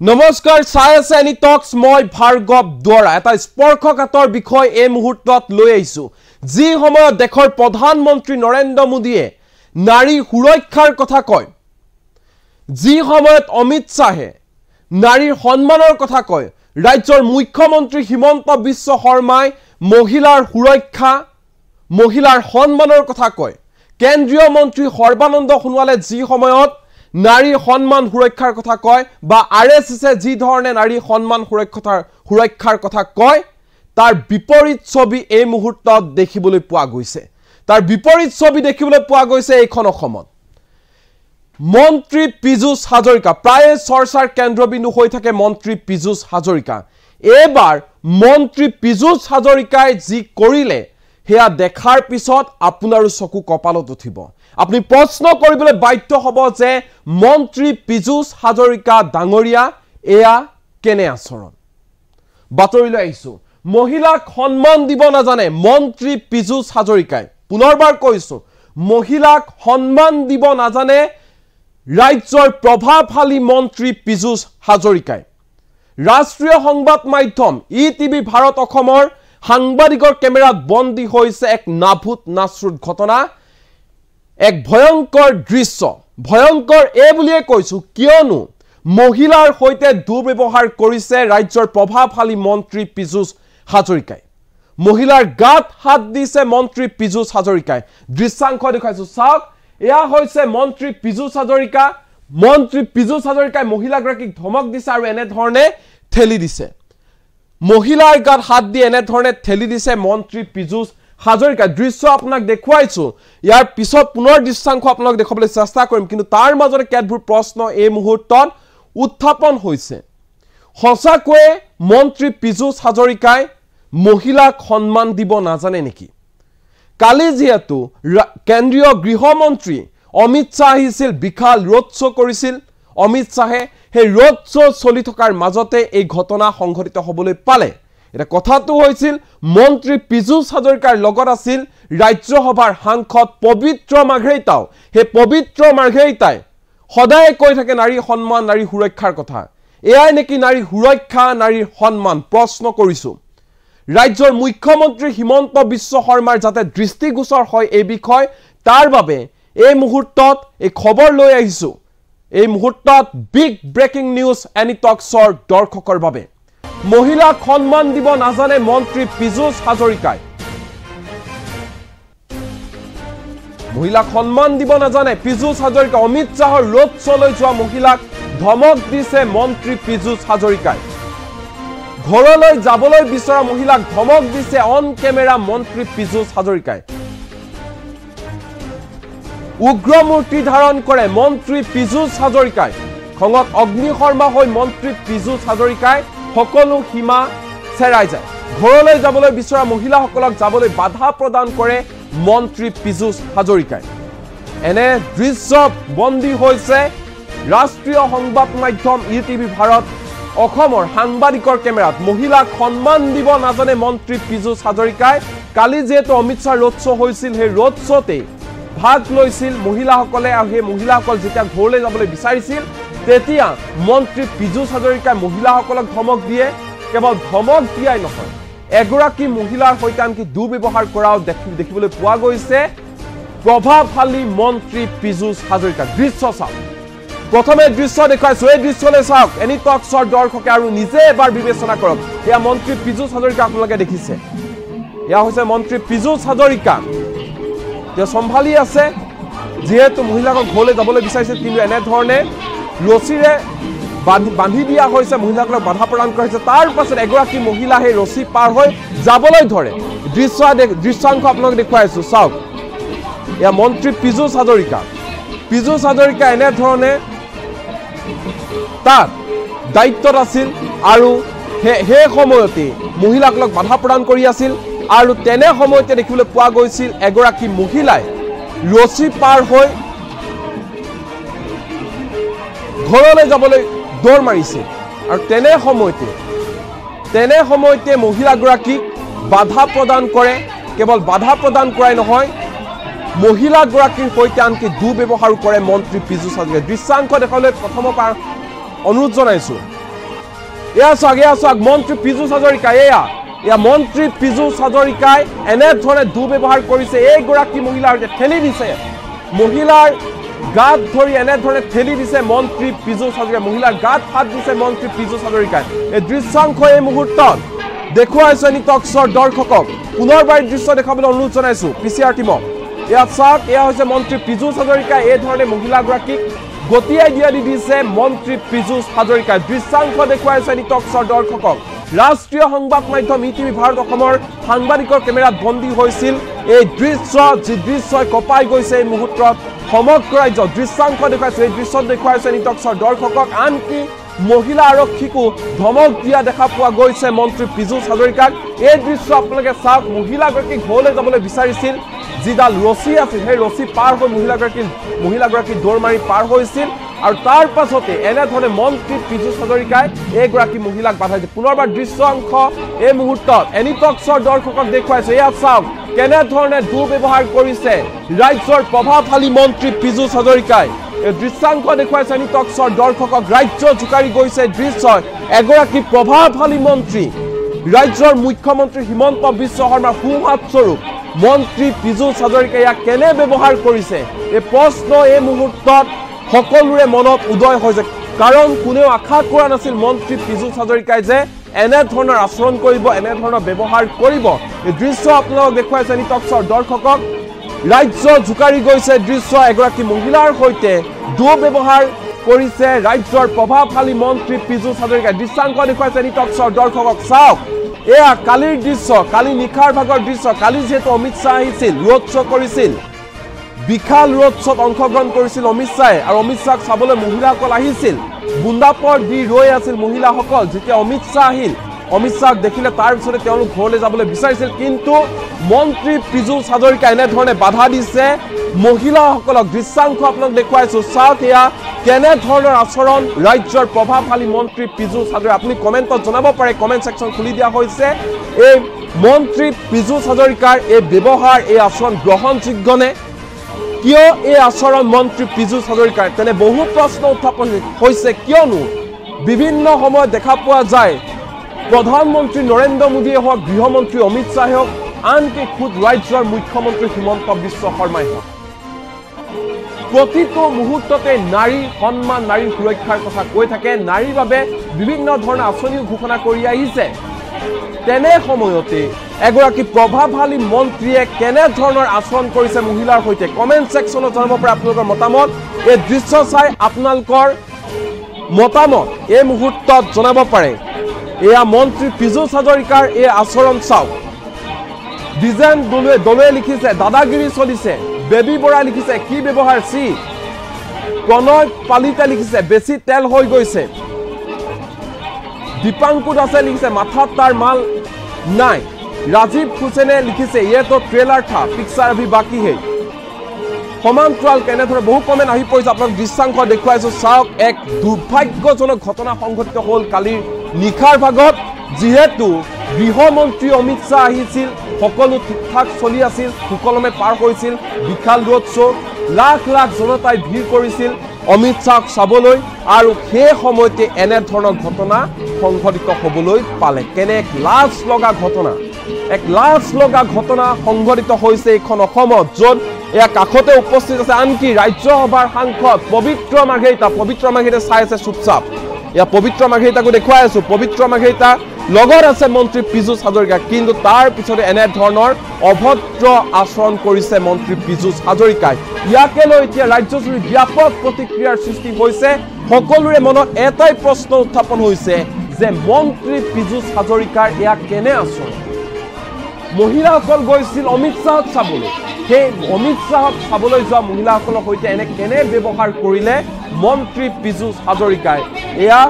নমস্কাৰ চাই আছে এনি টক্স মই ভাৰ্গৱ দুৱাৰা এটা স্পৰ্শকাতৰ বিষয় এই মুহূৰ্তত লৈ আহিছো যি সময়ত দেশৰ প্ৰধানমন্ত্ৰী নৰেন্দ্ৰ মোদীয়ে নাৰী সুৰক্ষাৰ কথা কয় যি সময়ত অমিত শাহে নাৰীৰ সন্মানৰ কথা কয় ৰাজ্যৰ মুখ্যমন্ত্ৰী হিমন্ত বিশ্ব শৰ্মাই মহিলাৰ সুৰক্ষা মহিলাৰ সন্মানৰ কথা কয় কেন্দ্ৰীয় মন্ত্ৰী সৰ্বানন্দ সোণোৱালে যি সময়ত নাৰী সম্মান সুৰক্ষাৰ কথা কয় বা আৰএছএছে যি ধৰণে নাৰী সম্মান সুৰক্ষাৰ কথা কয় তাৰ বিপৰীত ছবি এই মুহূৰ্তত দেখিবলৈ পোৱা গৈছে তাৰ বিপৰীত ছবি দেখিবলৈ পোৱা গৈছে এইখন অসমত মন্ত্ৰী পীযুষ হাজৰিকা প্ৰায় চৰ্চাৰ কেন্দ্ৰবিন্দু হৈ থাকে মন্ত্ৰী পীযুষ হাজৰিকা এবাৰ মন্ত্ৰী পীযুষ হাজৰিকাই যি কৰিলে হেয়া দেখাৰ পিছত আপোনাৰো চকু কপালত উঠিব আপুনি প্ৰশ্ন কৰিবলৈ বাধ্য হ'ব যে মন্ত্ৰী পীযুষ হাজৰিকা ডাঙৰীয়া এয়া কেনে আচৰণ বাতৰিলৈ আহিছো মহিলাক সন্মান দিব নাজানে মন্ত্ৰী পীযুষ হাজৰিকাই পুনৰবাৰ কৈছো মহিলাক সন্মান দিব নাজানে ৰাজ্যৰ প্ৰভাৱশালী মন্ত্ৰী পীযুষ হাজৰিকাই ৰাষ্ট্ৰীয় সংবাদ মাধ্যম ইটিভি ভাৰত অসমৰ সাংবাদিকৰ কেমেৰাত বন্দী হৈছে এক নাভূত নাচৰুত ঘটনা এক ভয়ংকৰ দৃশ্য ভয়ংকৰ এই বুলিয়ে কৈছো কিয়নো মহিলাৰ হৈতে দুৰ্ব্যৱহাৰ কৰিছে ৰাজ্যৰ প্ৰভাৱশালী মন্ত্ৰী পীযুষ হাজৰিকাই মহিলাৰ গাত হাত দিছে মন্ত্ৰী পীযুষ হাজৰিকাই দৃশ্যাংশ দেখাইছো চাওক এয়া হৈছে মন্ত্ৰী পীযুষ হাজৰিকাই মহিলাগৰাকীক ধমক দিছে আৰু এনে ধৰণে ঠেলি দিছে মহিলাৰ গাত হাত দি এনে ধৰণে ঠেলি দিছে মন্ত্ৰী পীযুষ হাজৰিকা দৃশ্য আপোনাক দেখুৱাইছো ইয়াৰ পিছত পুনৰ দৃশ্যাংশ আপোনাক দেখাবলৈ চেষ্টা কৰিম কিন্তু তাৰ মাজতে কেতবোৰ প্ৰশ্ন এই মুহূৰ্তত উত্থাপন হৈছে সঁচাকৈ মন্ত্ৰী পীযুষ হাজৰিকাই মহিলাক সন্মান দিব নাজানে নেকি কালি যেহেতু কেন্দ্ৰীয় গৃহমন্ত্ৰী অমিত শাহ আহিছিল বিশাল ৰোড শ্ব' কৰিছিল অমিত শাহে সেই ৰোড শ্ব' চলি থকাৰ মাজতে এই ঘটনা সংঘটিত হ'বলৈ পালে এটা কথাটো হৈছিল মন্ত্ৰী পীযুষ হাজৰিকাৰ লগত আছিল ৰাজ্যসভাৰ সাংসদ পবিত্ৰ মাৰ্ঘেৰিটাও হে পবিত্ৰ মাৰ্ঘেৰিটাই সদায় কৈ থাকে নাৰী সন্মান নাৰী সুৰক্ষাৰ কথা এয়াই নেকি নাৰী সুৰক্ষা নাৰীৰ সন্মান প্ৰশ্ন কৰিছো ৰাজ্যৰ মুখ্যমন্ত্ৰী হিমন্ত বিশ্ব শৰ্মাৰ যাতে দৃষ্টিগোচৰ হয় এই বিষয় তাৰ বাবে এই মুহূৰ্তত এই খবৰ লৈ আহিছো এই মুহূৰ্তত বিগ ব্ৰেকিং নিউজ এনি টক্সৰ দৰ্শকৰ বাবে মহিলাক সন্মান দিব নাজানে মন্ত্ৰী পীযুষ হাজৰিকাই মহিলাক সন্মান দিব নাজানে পীযুষ হাজৰিকা অমিত শাহৰ ৰোড শ্ব'লৈ যোৱা মহিলাক ধমক দিছে মন্ত্ৰী পীযুষ হাজৰিকাই ঘৰলৈ যাবলৈ বিচৰা মহিলাক ধমক দিছে অন কেমেৰা মন্ত্ৰী পীযুষ হাজৰিকাই উগ্ৰমূৰ্তি ধাৰণ কৰে মন্ত্ৰী পীযুষ হাজৰিকাই খঙত অগ্নিশৰ্মা হৈ মন্ত্ৰী পীযুষ হাজৰিকাই সকলো সীমা চেৰাই যায় ঘৰলৈ যাবলৈ বিচৰা মহিলাসকলক যাবলৈ বাধা প্ৰদান কৰে মন্ত্ৰী পীযুষ হাজৰিকাই এনে দৃশ্য বন্দী হৈছে ৰাষ্ট্ৰীয় সংবাদ মাধ্যম ইটিভি ভাৰত অসমৰ সাংবাদিকৰ কেমেৰাত মহিলাক সন্মান দিব নাজানে মন্ত্ৰী পীযুষ হাজৰিকাই কালি যেহেতু অমিত শাহ ৰোড শ্ব' হৈছিল সেই ৰোড শ্ব'তে ভাগ লৈছিল মহিলাসকলে আৰু সেই মহিলাসকল যেতিয়া ঘৰলৈ যাবলৈ বিচাৰিছিল তেতিয়া মন্ত্ৰী পীযুষ হাজৰিকাই মহিলাসকলক ধমক দিয়ে কেৱল ধমক দিয়াই নহয় এগৰাকী মহিলাৰ সৈতে আনকি দুৰ্ব্যৱহাৰ কৰাও দেখিবলৈ পোৱা গৈছে প্ৰভাৱশালী মন্ত্ৰী পীযুষ হাজৰিকা দৃশ্য চাওক প্ৰথমে দৃশ্য দেখুৱাইছো এই দৃশ্যলৈ চাওক এনি টক্সৰ দৰ্শকে আৰু নিজে এবাৰ বিবেচনা কৰক এয়া মন্ত্ৰী পীযুষ হাজৰিকা আপোনালোকে দেখিছে এয়া হৈছে মন্ত্ৰী পীযুষ হাজৰিকা তেওঁ চম্ভালি আছে যেহেতু মহিলাকক ঘৰলৈ যাবলৈ বিচাৰিছিল কিন্তু এনেধৰণে ৰছীৰে বান্ধি দিয়া হৈছে মহিলাসকলক বাধা প্ৰদান কৰা হৈছে তাৰ পাছত এগৰাকী মহিলা সেই ৰছী পাৰ হৈ যাবলৈ ধৰে দৃশ্যাংশ আপোনালোকে দেখুৱাইছো চাওক এয়া মন্ত্ৰী পীযুষ হাজৰিকা এনেধৰণে তাত দায়িত্বত আছিল আৰু সেই সময়তে মহিলাসকলক বাধা প্ৰদান কৰি আছিল আৰু তেনে সময়তে দেখিবলৈ পোৱা গৈছিল এগৰাকী মহিলাই ৰছী পাৰ হৈ ঘৰলৈ যাবলৈ দৌৰ মাৰিছিল আৰু তেনে সময়তে মহিলাগৰাকীক বাধা প্ৰদান কৰে কেৱল বাধা প্ৰদান কৰাই নহয় মহিলাগৰাকীৰ সৈতে আনকি দুৰ্ব্যৱহাৰ কৰে মন্ত্ৰী পীযুষ হাজৰিকাই দৃশ্যাংশ দেখাবলৈ প্ৰথমৰ পৰা অনুৰোধ জনাইছো এয়া চাওক মন্ত্ৰী পীযুষ হাজৰিকা এয়া মন্ত্ৰী পীযুষ হাজৰিকাই এনেধৰণে দুৰ্ব্যৱহাৰ কৰিছে এইগৰাকী মহিলাৰ ঠেলি দিছে মহিলাৰ গাত ধৰি এনেধৰণে ঠেলি দিছে মন্ত্ৰী পীযুষ হাজৰিকা মহিলাৰ গাত হাত দিছে মন্ত্ৰী পীযুষ হাজৰিকাই এই দৃশ্যাংশ এই মুহূৰ্তত দেখুৱাইছে নিটক্সৰ দৰ্শকক পুনৰবাৰ দৃশ্য দেখাবলৈ অনুৰোধ জনাইছো পিচিআৰ টিমক এয়া চাওক এয়া হৈছে মন্ত্ৰী পীযুষ হাজৰিকা এই ধৰণে মহিলাগৰাকীক গতিয়াই দিয়া দিছে মন্ত্ৰী পীযুষ হাজৰিকা দৃশ্যাংশ দেখুৱাইছে নিটক্সৰ দৰ্শকক ৰাষ্ট্ৰীয় সংবাদ মাধ্যম ইটিভি ভাৰত অসমৰ সাংবাদিকৰ কেমেৰাত বন্দী হৈছিল এই দৃশ্য যি দৃশ্যই কপাই গৈছে এই মুহূৰ্তত সমগ্ৰ ৰাজ্য দৃশ্যাংশ দেখুৱাইছে এই দৃশ্য দেখুৱাইছে নিটক্সৰ দৰ্শকক আনকি মহিলা আৰক্ষীকো ধমক দিয়া দেখা পোৱা গৈছে মন্ত্ৰী পীযুষ হাজৰিকাক এই দৃশ্য আপোনালোকে চাওক মহিলাগৰাকীক ঘৰলৈ যাবলৈ বিচাৰিছিল যিডাল ৰছী আছিল সেই ৰছী পাৰ হৈ মহিলাগৰাকী দৌৰ মাৰি পাৰ হৈছিল আৰু তাৰ পাছতে এনেধৰণে মন্ত্ৰী পীযুষ হাজৰিকাই এইগৰাকী মহিলাক বাধা দিয়ে পুনৰবাৰ দৃশ্য অংশ এই মুহূৰ্তত এনিটক্সৰ দৰ্শকক দেখুৱাইছে এয়া চাওক কেনেধৰণে দুৰ্ব্যৱহাৰ কৰিছে ৰাজ্যৰ প্ৰভাৱশালী মন্ত্ৰী পীযুষ হাজৰিকাই এই দৃশ্যাংশ দেখুৱাইছে এনিটক্সৰ দৰ্শকক ৰাজ্য জোকাৰি গৈছে দৃশ্যই এগৰাকী প্ৰভাৱশালী মন্ত্ৰী ৰাজ্যৰ মুখ্যমন্ত্ৰী হিমন্ত বিশ্ব শৰ্মাৰ সুহাত স্বৰূপ মন্ত্ৰী পীযুষ হাজৰিকাই ইয়াক কেনে ব্যৱহাৰ কৰিছে এই প্ৰশ্ন এই মুহূৰ্তত সকলোৰে মনত উদয় হৈছে কাৰণ কোনেও আশা কৰা নাছিল মন্ত্ৰী পীযুষ হাজৰিকাই যে এনেধৰণৰ আচৰণ কৰিব এনেধৰণৰ ব্যৱহাৰ কৰিব এই দৃশ্য আপোনালোকক দেখুৱাইছে নিটক্সৰ দৰ্শকক ৰাজ্য জোকাৰি গৈছে দৃশ্য এগৰাকী মহিলাৰ সৈতে দুৰ্ব্যৱহাৰ কৰিছে ৰাজ্যৰ প্ৰভাৱশালী মন্ত্ৰী পীযুষ হাজৰিকাই দৃশ্যাংশ দেখুৱাইছে নিটক্সৰ দৰ্শকক চাওক এয়া কালিৰ দৃশ্য কালি নিশাৰ ভাগৰ দৃশ্য কালি যেহেতু অমিত শ্বাহ আহিছিল ৰোড শ্ব' কৰিছিল বিশাল ৰোড শ্ব'ত অংশগ্ৰহণ কৰিছিল অমিত শ্বাহে আৰু অমিত শ্বাহক চাবলৈ মহিলাসকল আহিছিল বুন্দাপৰ দি ৰৈ আছিল মহিলাসকল যেতিয়া অমিত শ্বাহ আহিল অমিত শ্বাহক দেখিলে তাৰ পিছতে তেওঁলোক ঘৰলৈ যাবলৈ বিচাৰিছিল কিন্তু মন্ত্ৰী পীযুষ হাজৰিকাই এনেধৰণে বাধা দিছে মহিলাসকলক দৃশ্যাংশ আপোনাক দেখুৱাইছো চাওক এয়া কেনেধৰণৰ আচৰণ ৰাজ্যৰ প্ৰভাৱশালী মন্ত্ৰী পীযুষ হাজৰিকা আপুনি কমেণ্টত জনাব পাৰে কমেণ্ট ছেকশ্যন খুলি দিয়া হৈছে এই মন্ত্ৰী পীযুষ হাজৰিকাৰ এই ব্যৱহাৰ এই আচৰণ গ্ৰহণযোগ্য নে কিয় এই আচৰণ মন্ত্ৰী পীযুষ হাজৰিকাৰ তেনে বহু প্ৰশ্ন উত্থাপন হৈছে কিয়নো বিভিন্ন সময়ত দেখা পোৱা যায় প্ৰধানমন্ত্ৰী নৰেন্দ্ৰ মোদীয়ে হওক গৃহমন্ত্ৰী অমিত শ্বাহে হওক আনকি খুদ ৰাজ্যৰ মুখ্যমন্ত্ৰী হিমন্ত বিশ্ব শৰ্মাই হওক প্ৰতিটো মুহূৰ্ততে নাৰী সন্মান নাৰীৰ সুৰক্ষাৰ কথা কৈ থাকে নাৰীৰ বাবে বিভিন্ন ধৰণৰ আঁচনিও ঘোষণা কৰি আহিছে তেনে সময়তে এগৰাকী প্ৰভাৱশালী মন্ত্ৰীয়ে কেনেধৰণৰ আচৰণ কৰিছে মহিলাৰ সৈতে কমেণ্ট ছেকশ্যনত জনাব পাৰে আপোনালোকৰ মতামত এই দৃশ্য চাই আপোনালোকৰ মতামত এই মুহূৰ্তত জনাব পাৰে এয়া মন্ত্ৰী পীযুষ হাজৰিকাৰ এই আচৰণ চাওক ডিজাইন দলে লিখিছে দাদাগিৰি চলিছে বেবী বৰা লিখিছে কি ব্যৱহাৰ চি প্ৰণয় পালিতে লিখিছে বেছি তেল হৈ গৈছে দীপাংকু দাসে লিখিছে মাথাত তাৰ মাল নাই राजीव हुसैने लिखिसे ये तो ट्रेलर था पिक्चर अभी बाकी है সমান্তৰাল কেনেধৰণে বহু কমেণ্ট আহি পৰিছে আপোনাক দৃশ্যাংশ দেখুৱাইছো চাওক এক দুৰ্ভাগ্যজনক ঘটনা সংঘটিত হ'ল কালিৰ নিশাৰ ভাগত যিহেতু গৃহমন্ত্ৰী অমিত শ্বাহ আহিছিল সকলো ঠিকঠাক চলি আছিল সুকলমে পাৰ হৈছিল বিশাল ৰোড শ্ব' লাখ লাখ জনতাই ভিৰ কৰিছিল অমিত শ্বাহক চাবলৈ আৰু সেই সময়তে এনেধৰণৰ ঘটনা সংঘটিত হ'বলৈ পালে কেনে এক লাজ লগা ঘটনা সংঘটিত হৈছে এইখন অসমত য'ত এয়া কাষতে উপস্থিত আছে আনকি ৰাজ্যসভাৰ সাংসদ পবিত্ৰ মাৰ্ঘেৰিটা চাই আছে চুপচাপ এয়া পবিত্ৰ মাৰ্ঘেৰিটাকো দেখুৱাই আছো পবিত্ৰ মাৰ্ঘেৰিটা লগত আছে মন্ত্ৰী পীযুষ হাজৰিকা কিন্তু তাৰ পিছতে এনে ধৰণৰ অভদ্ৰ আচৰণ কৰিছে মন্ত্ৰী পীযুষ হাজৰিকাই ইয়াকে লৈ এতিয়া ৰাজ্যজুৰি ব্যাপক প্ৰতিক্ৰিয়াৰ সৃষ্টি হৈছে সকলোৰে মনত এটাই প্ৰশ্ন উত্থাপন হৈছে যে মন্ত্ৰী পীযুষ হাজৰিকাৰ এয়া কেনে আচৰণ মহিলাসকল গৈছিল অমিত শ্বাহক চাবলৈ সেই অমিত শ্বাহক চাবলৈ যোৱা মহিলাসকলৰ সৈতে এনে কেনে ব্যৱহাৰ কৰিলে মন্ত্ৰী পীযুষ হাজৰিকাই এয়া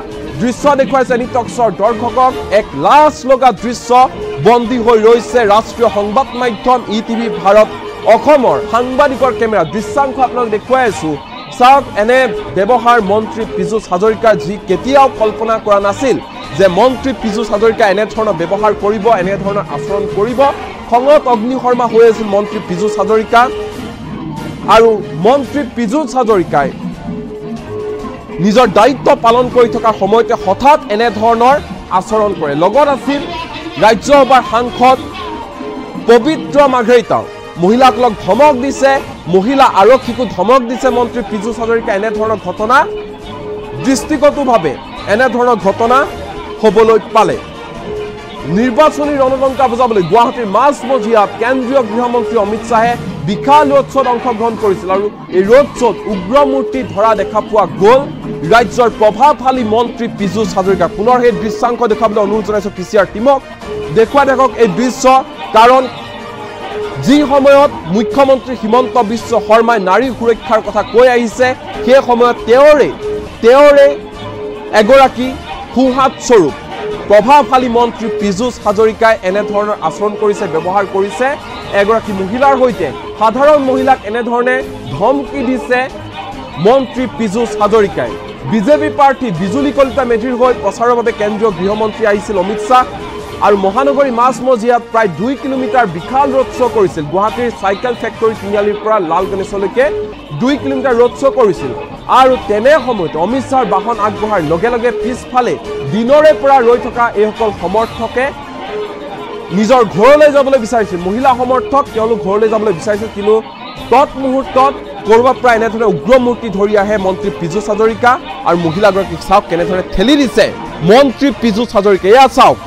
দৃশ্য দেখুৱাইছে নিটক্সৰ দৰ্শকক এক লাজ লগা দৃশ্য বন্দী হৈ ৰৈছে ৰাষ্ট্ৰীয় সংবাদ মাধ্যম ইটিভি ভাৰত অসমৰ সাংবাদিকৰ কেমেৰা দৃশ্যাংশ আপোনাক দেখুৱাই আছো চাওক এনে ব্যৱহাৰ মন্ত্ৰী পীযুষ হাজৰিকাৰ যি কেতিয়াও কল্পনা কৰা নাছিল যে মন্ত্ৰী পীযুষ হাজৰিকা এনে ধৰণৰ ব্যৱহাৰ কৰিব এনে ধৰণৰ আচৰণ কৰিব খঙত অগ্নিশৰ্মা হৈ আছিল মন্ত্ৰী পীযুষ হাজৰিকা আৰু মন্ত্ৰী পীযুষ হাজৰিকাই নিজৰ দায়িত্ব পালন কৰি থকাৰ সময়তে হঠাৎ এনে ধৰণৰ আচৰণ কৰে লগত আছিল ৰাজ্যসভাৰ সাংসদ পবিত্ৰ মাৰ্ঘেৰিটাও মহিলাসকলক ধমক দিছে মহিলা আৰক্ষীকো ধমক দিছে মন্ত্ৰী পীযুষ হাজৰিকা এনে ধৰণৰ ঘটনা দৃষ্টিগতভাৱে এনে ধৰণৰ ঘটনা হ'বলৈ পালে নিৰ্বাচনী ৰণদংকা বজাবলৈ গুৱাহাটীৰ মাজমজিয়াত কেন্দ্ৰীয় গৃহমন্ত্ৰী অমিত শ্বাহে বিশাল ৰোড শ্ব'ত অংশগ্ৰহণ কৰিছিল আৰু এই ৰোড শ্ব'ত উগ্ৰমূৰ্তি ধৰা দেখা পোৱা গ'ল ৰাজ্যৰ প্ৰভাৱশালী মন্ত্ৰী পীযুষ হাজৰিকা পুনৰ সেই দৃশ্যাংশ দেখাবলৈ অনুৰোধ জনাইছো পিচিআৰ টিমক দেখুৱাই দেখক এই দৃশ্য কাৰণ যি সময়ত মুখ্যমন্ত্ৰী হিমন্ত বিশ্ব শৰ্মাই নাৰী সুৰক্ষাৰ কথা কৈ আহিছে সেই সময়ত তেওঁৰে এগৰাকী সুহাত স্বৰূপ প্ৰভাৱশালী মন্ত্ৰী পীযুষ হাজৰিকাই এনে ধৰণৰ আচৰণ কৰিছে ব্যৱহাৰ কৰিছে এগৰাকী মহিলাৰ সৈতে সাধাৰণ মহিলাক এনে ধৰণে ধমকি দিছে মন্ত্ৰী পীযুষ হাজৰিকাই বিজেপি প্ৰাৰ্থী বিজুলী কলিতা মেধিৰ হৈ প্ৰচাৰৰ বাবে কেন্দ্ৰীয় গৃহমন্ত্ৰী আহিছিল অমিত শ্বাহ আৰু মহানগৰী মাজমজিয়াত প্ৰায় 2 কিলোমিটাৰ বিশাল ৰোড শ্ব' কৰিছিল গুৱাহাটীৰ চাইকেল ফেক্টৰী তিনিআলিৰ পৰা লাল গণেশলৈকে 2 কিলোমিটাৰ ৰোড শ্ব' কৰিছিল আৰু তেনে সময়ত অমিত শ্বাহৰ বাহন আগবঢ়াৰ লগে লগে পিছফালে দিনৰে পৰা ৰৈ থকা এইসকল সমৰ্থকে নিজৰ ঘৰলৈ যাবলৈ বিচাৰিছিল মহিলা সমৰ্থক তেওঁলোক ঘৰলৈ যাবলৈ বিচাৰিছিল কিন্তু তৎমুহূৰ্তত কৰবাৰ পৰা এনেধৰণে উগ্ৰমূৰ্তি ধৰি আহে মন্ত্ৰী পীযুষ হাজৰিকা আৰু মহিলাগৰাকীক চাওক কেনেধৰণে ঠেলি দিছে মন্ত্ৰী পীযুষ হাজৰিকা এয়া চাওক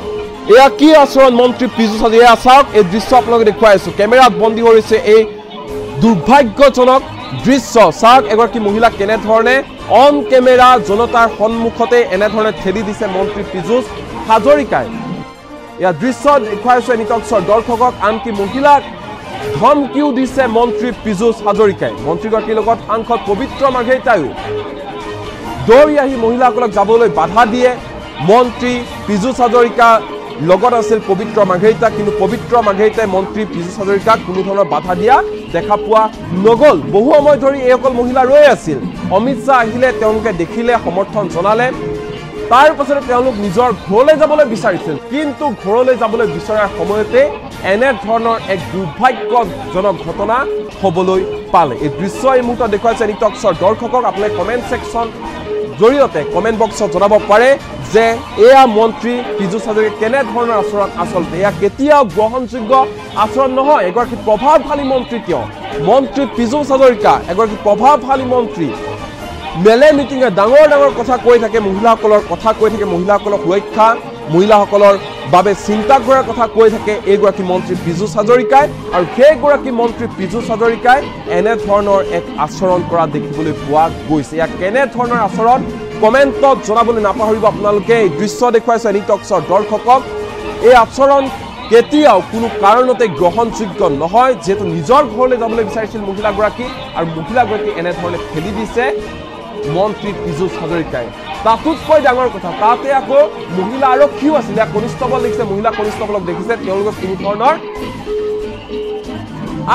এয়া কি আচৰণ মন্ত্ৰী পীযুষ হাজৰিকা এয়া চাওক এই দৃশ্য আপোনালোকে দেখুৱাই আছো কেমেৰাত বন্দী কৰিছে এই দুৰ্ভাগ্যজনক দৃশ্য চাওক এগৰাকী মহিলাক কেনেধৰণে অন কেমেৰা জনতাৰ সন্মুখতে এনেধৰণে ঠেলি দিছে মন্ত্ৰী পীযুষ হাজৰিকাই এয়া দৃশ্য দেখুৱাইছে নিটকছৰ দৰ্শকক আনকি মহিলাক ধমকিও দিছে মন্ত্ৰী পীযুষ হাজৰিকাই মন্ত্ৰীগৰাকীৰ লগত সাংসদ পবিত্ৰ মাৰ্ঘেৰিটায়ো দৌৰি আহি মহিলাসকলক যাবলৈ বাধা দিয়ে মন্ত্ৰী পীযুষ হাজৰিকা লগত আছিল পবিত্ৰ মাৰ্ঘেৰিটা কিন্তু পবিত্ৰ মাৰ্ঘেৰিটাই মন্ত্ৰী পীযুষ হাজৰিকাক কোনো ধৰণৰ বাধা দিয়া দেখা পোৱা নগ'ল বহু সময় ধৰি এইসকল মহিলা ৰৈ আছিল অমিত শ্বাহ আহিলে তেওঁলোকে দেখিলে সমৰ্থন জনালে তাৰ পাছতে তেওঁলোক নিজৰ ঘৰলৈ যাবলৈ বিচাৰিছিল কিন্তু ঘৰলৈ যাবলৈ বিচৰাৰ সময়তে এনে ধৰণৰ এক দুৰ্ভাগ্যজনক ঘটনা হ'বলৈ পালে এই দৃশ্য এই মুহূৰ্তত দেখুৱাইছে নিটকছৰ দৰ্শকক আপোনালোকে কমেণ্ট ছেকশ্যন জৰিয়তে কমেণ্ট বক্সত জনাব পাৰে যে এয়া মন্ত্ৰী পীযুষ হাজৰিকা কেনে ধৰণৰ আচৰণ আচলতে এয়া কেতিয়াও গ্ৰহণযোগ্য আচৰণ নহয় এগৰাকী প্ৰভাৱশালী মন্ত্ৰী কিয় মন্ত্ৰী পীযুষ হাজৰিকা এগৰাকী প্ৰভাৱশালী মন্ত্ৰী মেলে মিটিঙে ডাঙৰ ডাঙৰ কথা কৈ থাকে মহিলাসকলৰ কথা কৈ থাকে মহিলাসকলৰ সুৰক্ষা মহিলাসকলৰ বাবে চিন্তা কৰাৰ কথা কৈ থাকে এইগৰাকী মন্ত্ৰী পীযুষ হাজৰিকাই আৰু সেইগৰাকী মন্ত্ৰী পীযুষ হাজৰিকাই এনে ধৰণৰ এক আচৰণ কৰা দেখিবলৈ পোৱা গৈছে ইয়াক কেনে ধৰণৰ আচৰণ কমেণ্টত জনাবলৈ নাপাহৰিব আপোনালোকে এই দৃশ্য দেখুৱাইছে নিটকছৰ দৰ্শকক এই আচৰণ কেতিয়াও কোনো কাৰণতে গ্ৰহণযোগ্য নহয় যেহেতু নিজৰ ঘৰলৈ যাবলৈ বিচাৰিছিল মহিলাগৰাকী আৰু মহিলাগৰাকী এনেধৰণে ঠেলি দিছে মন্ত্ৰী পীযুষ হাজৰিকাই তাতোতকৈ ডাঙৰ কথা তাতে আকৌ মহিলা আৰক্ষীও আছিল ইয়াক কনিষ্টবল দেখিছে মহিলা কনিষ্টবলক দেখিছে তেওঁলোকক কোনো ধৰণৰ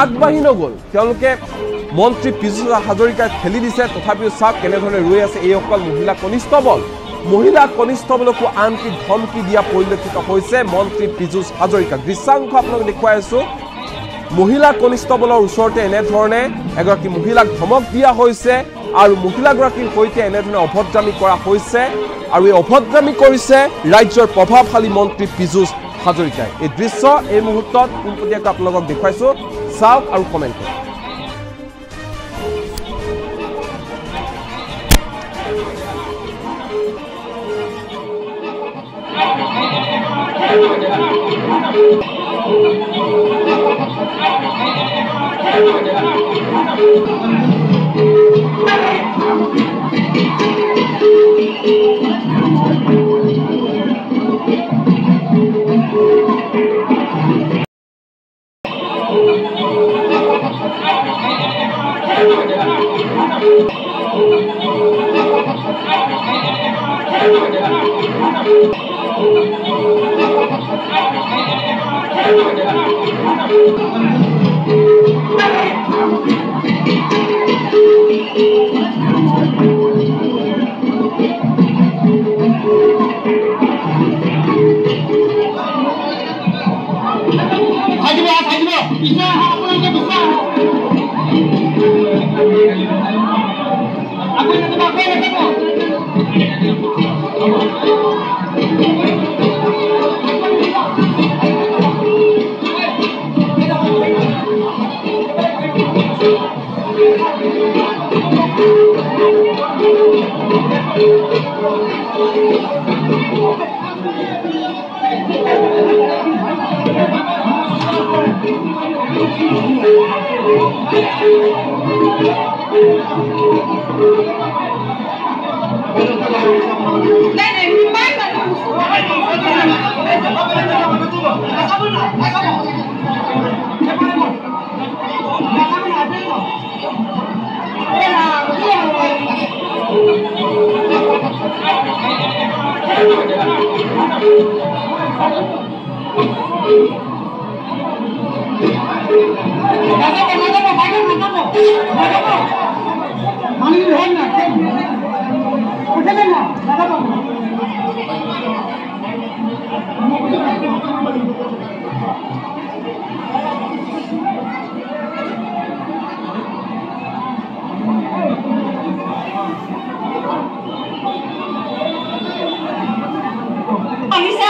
আগবাঢ়ি নগ'ল তেওঁলোকে মন্ত্ৰী পীযুষ হাজৰিকাই ঠেলি দিছে তথাপিও চাওক কেনেধৰণে ৰৈ আছে এইসকল মহিলা কনিষ্টবলকো আনকি ধমকি দিয়া পৰিলক্ষিত হৈছে মন্ত্ৰী পীযুষ হাজৰিকা দৃশ্যাংশ আপোনালোকে দেখুৱাই আছো মহিলা কনিষ্টবলৰ ওচৰতে এনেধৰণে এগৰাকী মহিলাক ধমক দিয়া হৈছে আৰু মহিলাগৰাকীৰ সৈতে এনেধৰণে অভদ্ৰামী কৰা হৈছে আৰু এই অভদ্ৰামী কৰিছে ৰাজ্যৰ প্ৰভাৱশালী মন্ত্ৰী পীযুষ হাজৰিকাই এই দৃশ্য এই মুহূৰ্তত পোনপটীয়াকৈ আপোনালোকক দেখুৱাইছো চাওক আৰু কমেণ্ট কৰক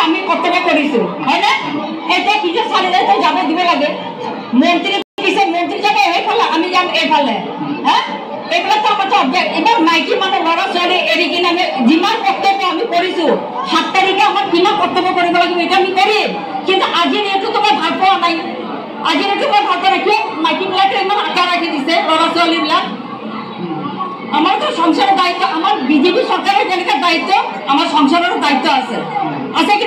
আমি কর্তব্য করেছি হয় না এটা কিছু সারিলে তো যাব দিব লাগে মন্ত্রী কিসে মন্ত্রী যাবে এই ফলে আমি যাব এই ফলে হ্যাঁ এগুলো তো আমার অবজেক্ট এবার মাইকি মানে লড়া চলে এদিকে আমি যিমান কর্তব্য আমি করেছি 7 তারিখে আমার কিমান কর্তব্য করে লাগবে এটা আমি করি কিন্তু আজি নিয়ে তোমার ভাগ পাওয়া নাই আজি নিয়ে তোমার ভাগ রাখি মাইকি বিলাকে ইমান আকার রাখি দিছে লড়া চলি বিলাক আমার তো সংসারের দায়িত্ব আমার বিজেপি সরকারের যেটা দায়িত্ব আমার সংসারের দায়িত্ব আছে আছে কি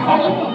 আছে